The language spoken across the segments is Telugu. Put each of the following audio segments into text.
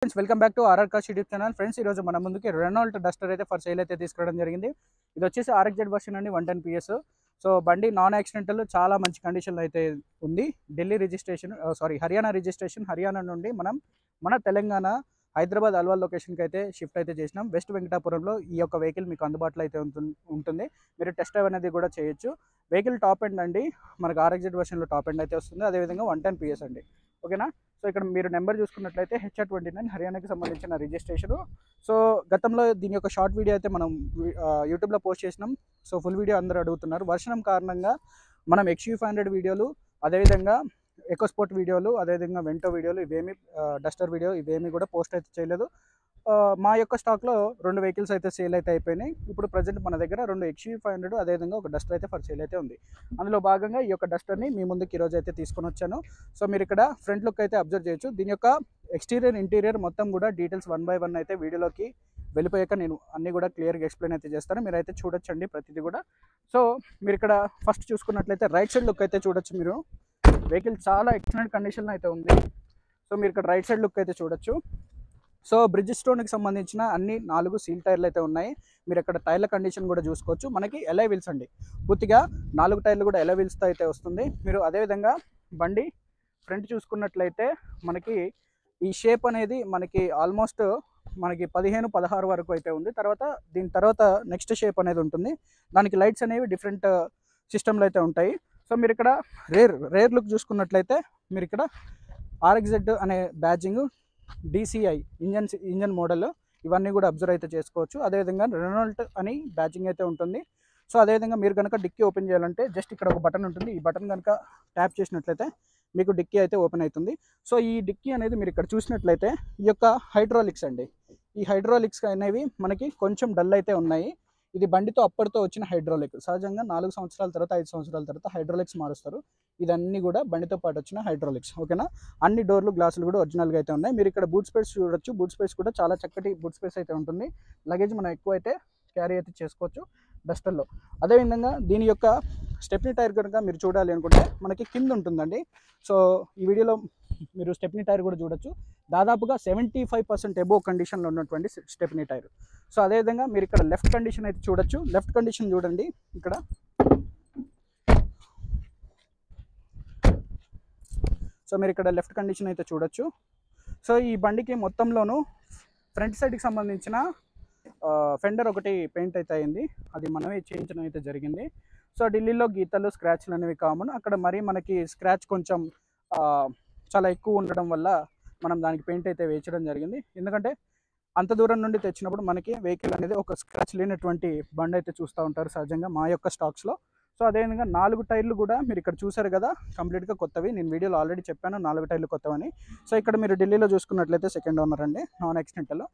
Friends welcome back to RR cars YouTube channel. Friends ఈరోజు మన ముందుకి రెనాల్ట్ డస్టర్ అయితే ఫర్ సేల్ అయితే తీసుకురావడం జరిగింది. ఇది వచ్చేసి ఆర్ఎక్జెడ్ వర్షన్ అండి, 110 PS. సో బండి నాన్ యాక్సిడెంటల్, చాలా మంచి కండిషన్లో అయితే ఉంది. Delhi registration, Haryana registration. హర్యానా నుండి మన తెలంగాణ హైదరాబాద్ అల్వాల్ లొకేషన్కి అయితే షిఫ్ట్ అయితే చేసినాం. వెస్ట్ వెంకటాపురంలో ఈ యొక్క వెహికల్ మీకు అందుబాటులో అయితే ఉంటుంది. మీరు టెస్ట్ డ్రైవ్ అనేది కూడా చేయొచ్చు. వెహికల్ టాప్ ఎండ్ అండి, మనకు ఆర్ఎక్జెడ్ వర్షన్లో టాప్ ఎండ్ అయితే వస్తుంది. అదేవిధంగా 110 PS అండి, ఓకేనా. సో ఇక్కడ మీరు నెంబర్ చూసుకున్నట్లయితే HR29 హర్యానాకి సంబంధించిన రిజిస్ట్రేషను. సో గతంలో దీని యొక్క షార్ట్ వీడియో అయితే మనం యూట్యూబ్లో పోస్ట్ చేసినాం. సో ఫుల్ వీడియో అందరూ అడుగుతున్నారు. వర్షం కారణంగా మనం XU500 వీడియోలు, అదేవిధంగా ఎకోస్పోర్ట్ వీడియోలు, అదేవిధంగా వెంటో వీడియోలు ఇవేమి, డస్టర్ వీడియో ఇవేమి కూడా పోస్ట్ అయితే చేయలేదు. మా యొక్క స్టాక్లో 2 వెహికల్స్ అయితే సేల్ అయితే అయిపోయినాయి. ఇప్పుడు ప్రజెంట్ మన దగ్గర 2 XU500 అదేవిధంగా ఒక డస్టర్ అయితే ఫర్ సేల్ అయితే ఉంది. అందులో భాగంగా ఈ యొక్క డస్టర్ని మీ ముందుకు ఈరోజు అయితే తీసుకొని వచ్చాను. సో మీరు ఇక్కడ ఫ్రంట్ లుక్ అయితే అబ్జర్వ్ చేయొచ్చు. దీని యొక్క ఎక్స్టీరియర్ ఇంటీరియర్ మొత్తం కూడా డీటెయిల్స్ 1 by 1 అయితే వీడియోలోకి వెళ్ళిపోయాక నేను అన్నీ కూడా క్లియర్గా ఎక్స్ప్లెయిన్ అయితే చేస్తాను. మీరైతే చూడొచ్చండి ప్రతిదీ కూడా. సో మీరు ఇక్కడ ఫస్ట్ చూసుకున్నట్లయితే రైట్ సైడ్ లుక్ అయితే చూడొచ్చు. మీరు వెహికల్ చాలా ఎక్సలెంట్ కండిషన్లో అయితే ఉంది. సో మీరు ఇక్కడ రైట్ సైడ్ లుక్ అయితే చూడొచ్చు. సో బ్రిడ్జ్ స్టోన్కి సంబంధించిన అన్ని 4 సీల్ టైర్లు అయితే ఉన్నాయి. మీరు ఇక్కడ టైర్ల కండిషన్ కూడా చూసుకోవచ్చు. మనకి ఎలై వీల్స్ అండి, పూర్తిగా 4 టైర్లు కూడా ఎలై వీల్స్తో అయితే వస్తుంది. మీరు అదేవిధంగా బండి ఫ్రంట్ చూసుకున్నట్లయితే మనకి ఈ షేప్ అనేది మనకి ఆల్మోస్ట్ మనకి 15-16 వరకు అయితే ఉంది. దీని తర్వాత నెక్స్ట్ షేప్ అనేది ఉంటుంది. దానికి లైట్స్ అనేవి డిఫరెంట్ సిస్టంలో అయితే ఉంటాయి. సో మీరు ఇక్కడ రేర్ లుక్ చూసుకున్నట్లయితే మీరు ఇక్కడ RXZ అనే బ్యాడ్జింగ్, DCI ఇంజన్ మోడల్ ఇవన్నీ కూడా అబ్జర్వ్ అయితే చేసుకోవచ్చు. అదేవిధంగా రెనాల్ట్ అని బ్యాడ్జింగ్ అయితే ఉంటుంది. సో అదేవిధంగా మీరు కనుక డిక్కీ ఓపెన్ చేయాలంటే జస్ట్ ఇక్కడ ఒక బటన్ ఉంటుంది. ఈ బటన్ కనుక ట్యాప్ చేసినట్లయితే మీకు డిక్కీ అయితే ఓపెన్ అవుతుంది. సో ఈ డిక్కీ అనేది మీరు ఇక్కడ చూసినట్లయితే ఈ యొక్క హైడ్రాలిక్స్ అండి. ఈ హైడ్రాలిక్స్ అనేవి మనకి కొంచెం డల్ అయితే ఉన్నాయి. ఇది బండితో అప్పటితో వచ్చిన హైడ్రాలిక్. సహజంగా 4 సంవత్సరాల తర్వాత 5 సంవత్సరాల తర్వాత హైడ్రాలిక్స్ మారుస్తారు. ఇదన్నీ కూడా బండితో పాటు వచ్చిన హైడ్రాలిక్స్, ఓకేనా. అన్ని డోర్లు, గ్లాసులు కూడా ఒరిజినల్గా అయితే ఉన్నాయి. మీరు ఇక్కడ బూట్ స్పేస్ చూడొచ్చు. బూట్ స్పేస్ కూడా చాలా చక్కటి బూట్ స్పేస్ అయితే ఉంటుంది. లగేజ్ మనం ఎక్కువ అయితే క్యారీ అయితే చేసుకోవచ్చు డస్టర్లో. అదేవిధంగా దీని యొక్క స్టెప్నీ టైర్ కనుక మీరు చూడాలి అనుకుంటే మనకి కింద ఉంటుందండి. సో ఈ వీడియోలో మీరు స్టెప్నీ టైర్ కూడా చూడొచ్చు. దాదాపుగా 75% ఎబోవ్ కండిషన్లో ఉన్నటువంటి స్టెప్నీ టైర్. సో అదేవిధంగా మీరు ఇక్కడ లెఫ్ట్ కండిషన్ అయితే చూడొచ్చు. లెఫ్ట్ కండిషన్ చూడండి ఇక్కడ. సో మీరు ఇక్కడ లెఫ్ట్ కండిషన్ అయితే చూడొచ్చు. సో ఈ బండికి మొత్తంలోనూ ఫ్రంట్ సైడ్కి సంబంధించిన ఫెండర్ ఒకటి పెయింట్ అయితే అయింది. అది మనమే చేయించడం అయితే జరిగింది. సో ఢిల్లీలో గీతలు, స్క్రాచ్లు అనేవి కామన్. అక్కడ మరీ మనకి స్క్రాచ్ కొంచెం చాలా ఎక్కువ ఉండడం వల్ల మనం దానికి పెయింట్ అయితే వేయించడం జరిగింది. ఎందుకంటే అంత దూరం నుండి తెచ్చినప్పుడు మనకి వెహికల్ అనేది ఒక స్క్రాచ్ లేనటువంటి బండి అయితే చూస్తూ ఉంటారు సహజంగా మా యొక్క స్టాక్స్లో. సో అదేవిధంగా 4 టైర్లు కూడా మీరు ఇక్కడ చూసారు కదా, కంప్లీట్గా కొత్తవి. నేను వీడియోలో ఆల్రెడీ చెప్పాను 4 టైర్లు కొత్తవని. సో ఇక్కడ మీరు ఢిల్లీలో చూసుకున్నట్లయితే సెకండ్ ఓనర్ అండి, నాన్ యాక్సిడెంటల్.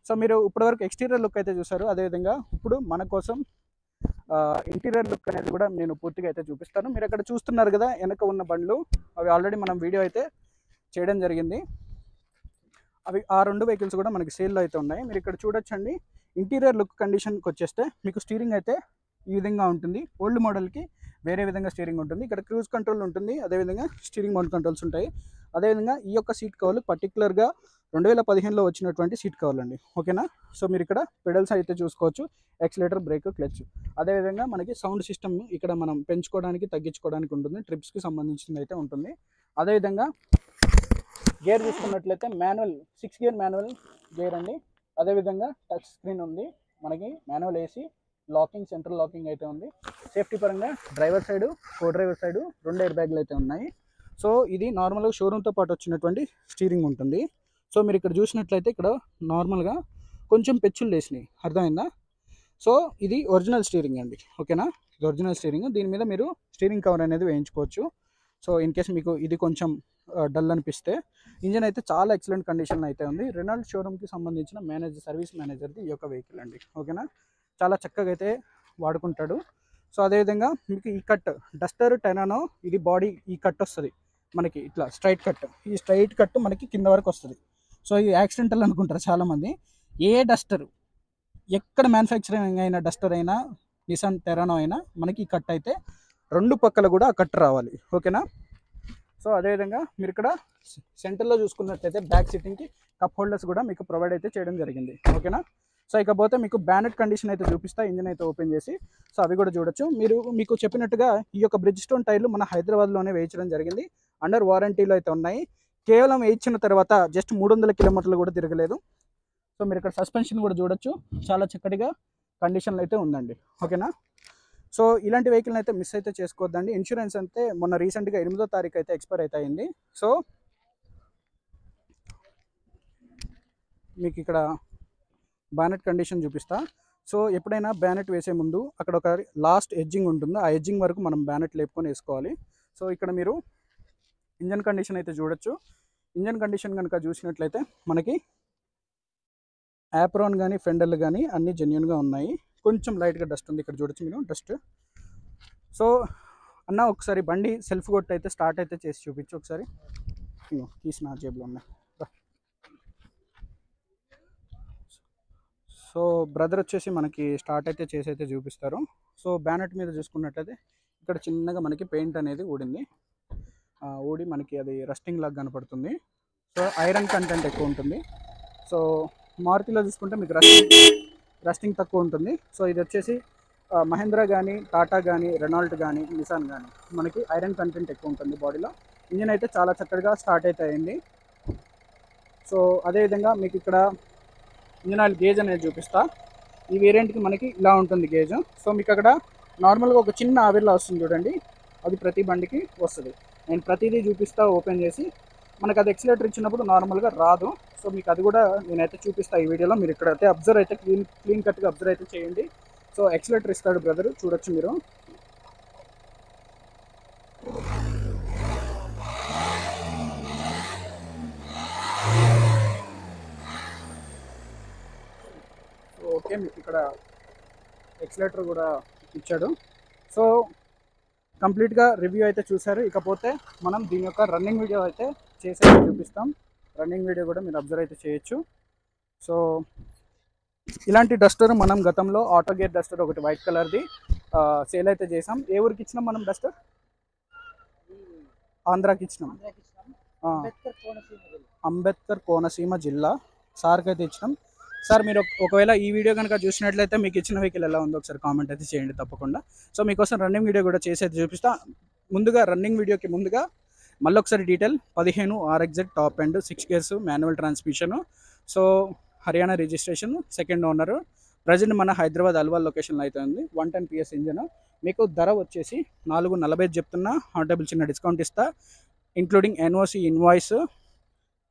సో మీరు ఇప్పటివరకు ఎక్స్టీరియర్ లుక్ అయితే చూసారు. అదేవిధంగా ఇప్పుడు మన కోసం ఇంటీరియర్ లుక్ అనేది కూడా నేను పూర్తిగా అయితే చూపిస్తాను. మీరు అక్కడ చూస్తున్నారు కదా వెనక ఉన్న బండ్లు, అవి ఆల్రెడీ మనం వీడియో అయితే చేయడం జరిగింది. ఆ 2 వెహికల్స్ కూడా మనకి సేల్లో అయితే ఉన్నాయి. మీరు ఇక్కడ చూడొచ్చండి. ఇంటీరియర్ లుక్ కండిషన్కి వచ్చేస్తే మీకు స్టీరింగ్ అయితే ఈ విధంగా ఉంటుంది. ఓల్డ్ మోడల్కి వేరే విధంగా స్టీరింగ్ ఉంటుంది. ఇక్కడ క్రూజ్ కంట్రోల్ ఉంటుంది, అదేవిధంగా స్టీరింగ్ మౌంట్ కంట్రోల్స్ ఉంటాయి. అదేవిధంగా ఈ యొక్క సీట్ కవర్లు పర్టికులర్గా 2015లో వచ్చినటువంటి సీట్ కవర్లు అండి, ఓకేనా. సో మీరు ఇక్కడ పెడల్స్ అయితే చూసుకోవచ్చు, యాక్సిలేటర్, బ్రేక్, క్లచ్. అదేవిధంగా మనకి సౌండ్ సిస్టమ్ ఇక్కడ మనం పెంచుకోవడానికి, తగ్గించుకోవడానికి ఉంటుంది. ట్రిప్స్కి సంబంధించింది అయితే ఉంటుంది. అదేవిధంగా గేర్ చూసుకున్నట్లయితే మాన్యువల్ 6 గేర్ మాన్యువల్ గేర్ అండి. అదేవిధంగా టచ్ స్క్రీన్ ఉంది. మనకి manual AC, locking, central locking అయితే ఉంది. సేఫ్టీ పరంగా డ్రైవర్ సైడు, కో డ్రైవర్ సైడు 2 ఎయిర్ బ్యాగ్లు అయితే ఉన్నాయి. సో ఇది నార్మల్గా షోరూమ్తో పాటు వచ్చినటువంటి స్టీరింగ్ ఉంటుంది. సో మీరు ఇక్కడ చూసినట్లయితే ఇక్కడ నార్మల్గా కొంచెం పెచ్చులు లేసినాయి, అర్థమైందా. సో ఇది ఒరిజినల్ స్టీరింగ్ అండి, ఓకేనా. ఇది ఒరిజినల్ స్టీరింగ్. దీని మీద మీరు స్టీరింగ్ కవర్ అనేది వేయించుకోవచ్చు. సో ఇన్ కేస్ మీకు ఇది కొంచెం డల్ అనిపిస్తే. ఇంజన్ అయితే చాలా ఎక్సలెంట్ కండిషన్లో అయితే ఉంది. రెనాల్ట్ షోరూమ్కి సంబంధించిన సర్వీస్ మేనేజర్ది ఈ యొక్క వెహికల్ అండి, ఓకేనా. చాలా చక్కగా అయితే వాడుకుంటాడు. సో అదేవిధంగా మీకు ఈ కట్ డస్టర్ టెనానో, ఇది బాడీ ఈ కట్ వస్తుంది మనకి ఇట్లా స్ట్రైట్ కట్. ఈ స్ట్రైట్ కట్ మనకి కింద వరకు వస్తుంది. సో ఇది యాక్సిడెంటల్ అనుకుంటారు చాలామంది. ఏ డస్టర్ ఎక్కడ మ్యానుఫ్యాక్చరింగ్ అయిన డస్టర్ అయినా, నిసాన్ టెరానో అయినా మనకి ఈ కట్ అయితే 2 పక్కల కూడా ఆ కట్ రావాలి, ఓకేనా. సో అదేవిధంగా మీరు ఇక్కడ సెంటర్లో చూసుకున్నట్లయితే బ్యాక్ సిట్టింగ్కి కప్ హోల్డర్స్ కూడా మీకు ప్రొవైడ్ అయితే చేయడం జరిగింది. ఓకేనా. సో ఇకపోతే మీకు బ్యానెట్ కండిషన్ అయితే చూపిస్తా, ఇంజిన్ అయితే ఓపెన్ చేసి. సో అవి కూడా చూడొచ్చు. మీకు చెప్పినట్టుగా ఈ యొక్క బ్రిడ్జ్ స్టోన్ టైర్లు మన హైదరాబాద్లోనే వేయించడం జరిగింది. అండర్ వారంటీలో అయితే ఉన్నాయి. కేవలం వేయించిన తర్వాత జస్ట్ 300 కిలోమీటర్లు కూడా తిరగలేదు. సో మీరు ఇక్కడ సస్పెన్షన్ కూడా చూడొచ్చు, చాలా చక్కటిగా కండిషన్లో అయితే ఉందండి. ఓకేనా. సో ఇలాంటి వెహికల్ని అయితే మిస్ అయితే చేసుకోవద్దండి. ఇన్సూరెన్స్ అయితే మొన్న రీసెంట్గా 8వ తారీఖు అయితే ఎక్స్పైర్ అయితే అయింది. సో మీకు ఇక్కడ బ్యానెట్ కండిషన్ చూపిస్తా. సో ఎప్పుడైనా బ్యానెట్ వేసే ముందు అక్కడ ఒక లాస్ట్ ఎడ్జింగ్ ఉంటుంది, ఆ ఎడ్జింగ్ వరకు మనం బ్యానెట్ లేపుకొని వేసుకోవాలి. సో ఇక్కడ మీరు ఇంజన్ కండిషన్ అయితే చూడొచ్చు. ఇంజన్ కండిషన్ కనుక చూసినట్లయితే మనకి యాప్రాన్ కానీ ఫెండర్లు కానీ అన్నీ జెన్యున్గా ఉన్నాయి. కొంచెం లైట్గా డస్ట్ ఉంది, ఇక్కడ చూడొచ్చు మీరు డస్ట్. సో అన్న ఒకసారి బండి సెల్ఫ్ కొట్టి అయితే స్టార్ట్ అయితే చేసి చూపించు ఒకసారి. కీస్ నా జేబులో ఉన్నాయి. సో బ్రదర్ వచ్చేసి మనకి స్టార్ట్ అయితే చేసి అయితే చూపిస్తారు. సో బ్యానెట్ మీద చూసుకున్నట్లయితే ఇక్కడ చిన్నగా మనకి పెయింట్ అనేది ఊడింది, ఊడి మనకి అది రస్టింగ్ లాగా కనపడుతుంది. సో ఐరన్ కంటెంట్ ఎక్కువ ఉంటుంది. సో మారుతిలో చూసుకుంటే మీకు రస్టింగ్ తక్కువ ఉంటుంది. సో ఇది వచ్చేసి మహేంద్రా కానీ టాటా కానీ రెనాల్ట్ కానీ నిసాన్ కానీ మనకి ఐరన్ కంటెంట్ ఎక్కువ ఉంటుంది బాడీలో. ఇంజిన్ అయితే చాలా చక్కగా స్టార్ట్ అయితే అయింది. సో అదేవిధంగా మీకు ఇక్కడ ఇంజిన్ ఆయిల్ గేజ్ అనేది చూపిస్తా. ఈ వేరియంట్కి మనకి ఇలా ఉంటుంది గేజ్. సో మీకు అక్కడ నార్మల్గా ఒక చిన్న ఆవిర్లా వస్తుంది చూడండి, అది ప్రతి బండికి వస్తుంది. నేను ప్రతిదీ చూపిస్తా ఓపెన్ చేసి. మనకు అది ఎక్సిలేటర్ ఇచ్చినప్పుడు నార్మల్గా రాదు. సో మీకు అది కూడా నేనైతే చూపిస్తాను ఈ వీడియోలో. మీరు ఇక్కడైతే అబ్జర్వ్ అయితే క్లీన్ కట్గా అబ్జర్వ్ అయితే చేయండి. సో ఎక్సిలేటర్ ఇస్తాడు బ్రదర్, చూడొచ్చు మీరు. ఓకే, మీకు ఇక్కడ ఎక్సిలేటర్ కూడా ఇచ్చాడు. సో కంప్లీట్గా రివ్యూ అయితే చూసారు. ఇకపోతే మనం దీని యొక్క రన్నింగ్ వీడియో అయితే చేసి చూపిస్తాం. రన్నింగ్ వీడియో కూడా మీరు అబ్జర్వ్ అయితే చేయొచ్చు. సో ఇలాంటి డస్టర్ మనం గతంలో ఆటో గేర్ డస్టర్ ఒకటి వైట్ కలర్ది సేల్ అయితే చేసాం. ఏ ఊరికి ఇచ్చినాం మనం డస్టర్? ఆంధ్రాకి ఇచ్చినాం, అంబేద్కర్ కోనసీమ జిల్లా సార్కి అయితే ఇచ్చినాం. సార్ మీరు ఒకవేళ ఈ వీడియో కనుక చూసినట్లయితే మీకు ఇచ్చిన వెహికల్ ఎలా ఉందో ఒకసారి కామెంట్ అయితే చేయండి తప్పకుండా. సో మీకోసం రన్నింగ్ వీడియో కూడా చేసి అయితే చూపిస్తా. ముందుగా రన్నింగ్ వీడియోకి ముందుగా మళ్ళీ ఒకసారి detail 15 RXZ top and 6 gears manual transmission. So Haryana registration, second owner, present మన హైదరాబాద్ అల్వాల్ లొకేషన్లో అయితే ఉంది. 110 PS ఇంజన్. మీకు ధర వచ్చేసి 445 చెప్తున్నా, హార్టబుల్ చిన్న డిస్కౌంట్ ఇస్తా. Including NOC, invoice,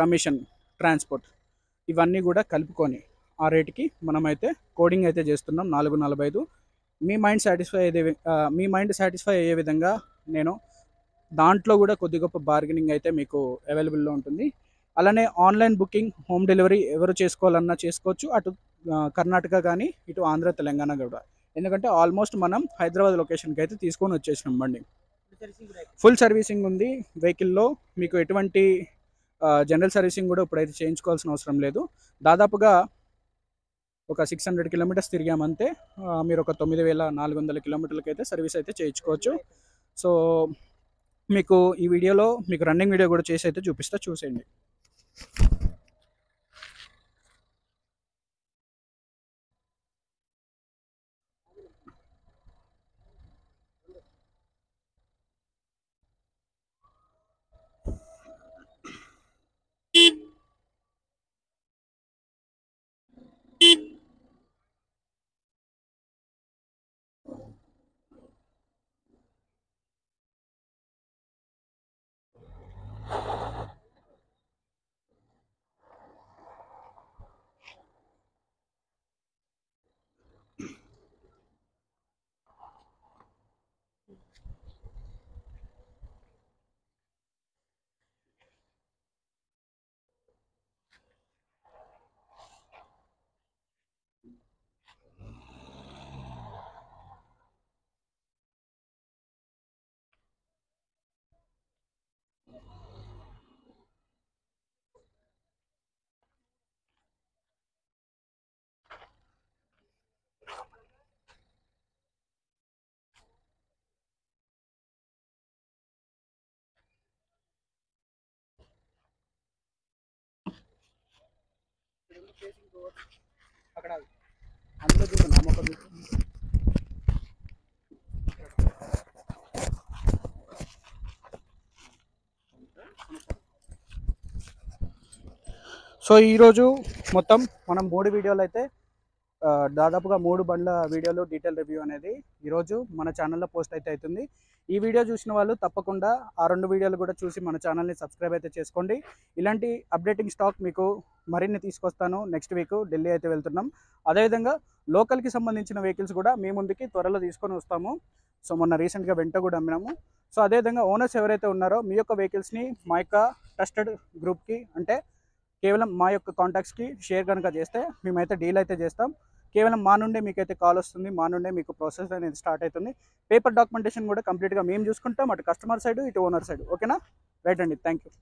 commission, transport ఇవన్నీ కూడా కలుపుకొని ఆ రేటుకి మనమైతే కోడింగ్ అయితే చేస్తున్నాం 445. మీ మైండ్ సాటిస్ఫై అయ్యే విధంగా నేను దాంట్లో కూడా కొద్ది గొప్ప బార్గెనింగ్ అయితే మీకు అవైలబుల్లో ఉంటుంది. అలానే ఆన్లైన్ బుకింగ్, హోమ్ డెలివరీ ఎవరు చేసుకోవాలన్నా చేసుకోవచ్చు, అటు కర్ణాటక కానీ ఇటు ఆంధ్ర తెలంగాణ కూడా. ఎందుకంటే ఆల్మోస్ట్ మనం హైదరాబాద్ లొకేషన్కి అయితే తీసుకొని వచ్చేసినాం బండి. ఫుల్ సర్వీసింగ్ ఉంది వెహికల్లో. మీకు ఎటువంటి జనరల్ సర్వీసింగ్ కూడా ఇప్పుడైతే చేయించుకోవాల్సిన అవసరం లేదు. దాదాపుగా ఒక 600 కిలోమీటర్స్ తిరిగామంతే మీరు ఒక 9400 కిలోమీటర్లకి అయితే సర్వీస్ అయితే చేయించుకోవచ్చు. సో మీకు ఈ వీడియోలో మీకు రన్నింగ్ వీడియో కూడా చేసి అయితే చూపిస్తా, చూసేయండి. అక్కడ అందులో చూడు నామొక సో ఈరోజు మొత్తం మనం 3 వీడియోలు అయితే దాదాపుగా 3 బండ్ల వీడియోలు డీటెయిల్ రివ్యూ అనేది ఈరోజు మన ఛానల్లో పోస్ట్ అయితే అవుతుంది. ఈ వీడియో చూసిన వాళ్ళు తప్పకుండా ఆ 2 వీడియోలు కూడా చూసి మన ఛానల్ని సబ్స్క్రైబ్ అయితే చేసుకోండి. ఇలాంటి అప్డేటింగ్ స్టాక్ మీకు మరిన్ని తీసుకొస్తాను. నెక్స్ట్ వీక్ ఢిల్లీ అయితే వెళ్తున్నాం. అదేవిధంగా లోకల్కి సంబంధించిన వెహికల్స్ కూడా మీ ముందుకి త్వరలో తీసుకొని వస్తాము. సో మొన్న రీసెంట్గా వెంట కూడా అమ్మినాము. సో అదేవిధంగా ఓనర్స్ ఎవరైతే ఉన్నారో మీ యొక్క వెహికల్స్ని మా యొక్క ట్రస్టెడ్ గ్రూప్కి అంటే కేవలం మా యొక్క కాంటాక్ట్స్కి షేర్ కనుక చేస్తే మేమైతే డీల్ అయితే చేస్తాం. కేవలం మా నుండే మీకైతే కాల్ వస్తుంది, మా నుండే మీకు ప్రాసెస్ అనేది స్టార్ట్ అవుతుంది. పేపర్ డాక్యుమెంటేషన్ కూడా కంప్లీట్గా మేము చూసుకుంటాం, అటు కస్టమర్ సైడ్ ఇటు ఓనర్ సైడ్. ఓకేనా? రైట్ అండి, థ్యాంక్ యూ.